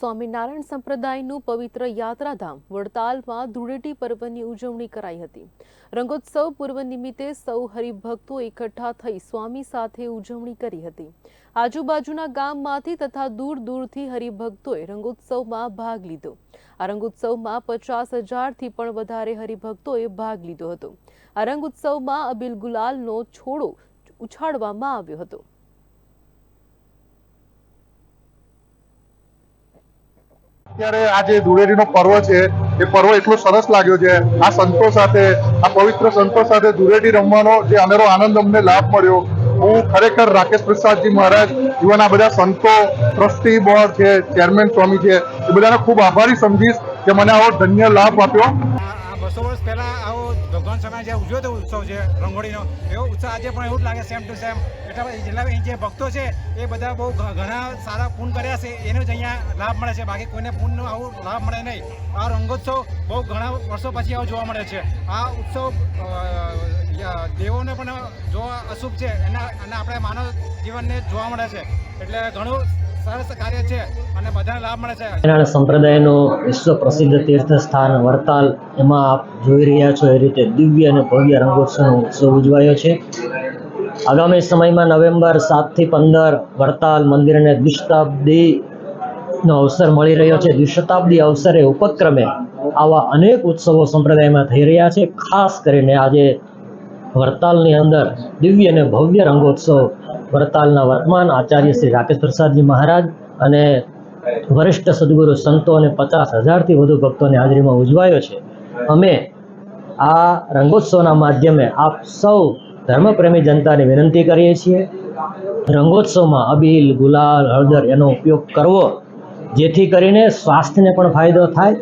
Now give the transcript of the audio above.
સ્વામિનારાયણ સંપ્રદાયનું પવિત્ર યાત્રાધામ વડતાલમાં ધૂળેટી પર્વની ઉજવણી કરાઈ હતી। રંગોત્સવ પૂર્વ નિમિત્તે સૌ હરિભક્તો એકઠા થઈ સ્વામી સાથે ઉજવણી કરી હતી। આજુબાજુના ગામમાંથી તથા દૂર દૂરથી હરિભક્તોએ રંગોત્સવમાં ભાગ લીધો। આ રંગોત્સવમાં 50,000થી પણ વધારે હરિભક્તોએ ભાગ લીધો હતો। આ રંગોત્સવમાં અબીલ ગુલાલનો છોડો ઉછાળવામાં આવ્યો હતો। અત્યારે આ જે ધૂળેટીનો પર્વ છે એ પર્વ એટલો સરસ લાગ્યો છે। આ સંતો સાથે, આ પવિત્ર સંતો સાથે ધૂળેટી રમવાનો જે અનેરો આનંદ અમને લાભ મળ્યો। હું ખરેખર રાકેશ પ્રસાદજી મહારાજ ઇવન આ બધા સંતો, ટ્રસ્ટી બોર્ડ છે, ચેરમેન સ્વામી છે, એ બધાને ખૂબ આભારી સમજીશ કે મને આવો ધન્ય લાભ આપ્યો। 200 વર્ષ પહેલા આવો ભગવાન સમય જે ઉજવ્યો હતો ઉત્સવ છે રંગોળીનો, એવો ઉત્સવ આજે પણ એવું જ લાગે સેમ ટુ સેમ। એટલે જેટલા જે ભક્તો છે એ બધા બહુ ઘણા સારા પૂન કર્યા છે, એનો જ અહીંયા લાભ મળે છે, બાકી કોઈને પૂનનો આવો લાભ મળે નહીં। આ રંગોત્સવ બહુ ઘણા વર્ષો પછી આવો જોવા મળે છે। આ ઉત્સવ દેવોને પણ જોવા અશુભ છે એના અને આપણે માનવ જીવનને જોવા મળે છે, એટલે ઘણું સરસ કાર્ય છે અને બધાને લાભ મળે છે। સ્વામિનારાયણ સંપ્રદાયનું વિશ્વ પ્રસિદ્ધ તીર્થ સ્થાન વડતાલ, એમાં આપ જોઈ રહ્યા છો એ રીતે દિવ્ય અને ભવ્ય રંગોત્સવનો ઉત્સવ ઉજવાયો છે। આગામી સમયમાં નવેમ્બર 7 થી 15 વડતાલ મંદિરને દ્વિશતાબ્દીનો અવસર મળી રહ્યો છે। દ્વિશતાબ્દી અવસરે ઉપક્રમે આવા અનેક ઉત્સવો સંપ્રદાયમાં થઈ રહ્યા છે। ખાસ કરીને આજે વડતાલની અંદર દિવ્ય અને ભવ્ય રંગોત્સવ વડતાલના વર્તમાન આચાર્ય શ્રી રાકેશ પ્રસાદજી મહારાજ અને વરિષ્ઠ સદગુરુ સંતો અને 50,000થી વધુ ભક્તોની હાજરીમાં ઉજવાયો છે। અમે આ રંગોત્સવના માધ્યમે આપ સૌ ધર્મપ્રેમી જનતાને વિનંતી કરીએ છીએ, રંગોત્સવમાં અબીલ, ગુલાલ, હળદર એનો ઉપયોગ કરવો, જેથી કરીને સ્વાસ્થ્યને પણ ફાયદો થાય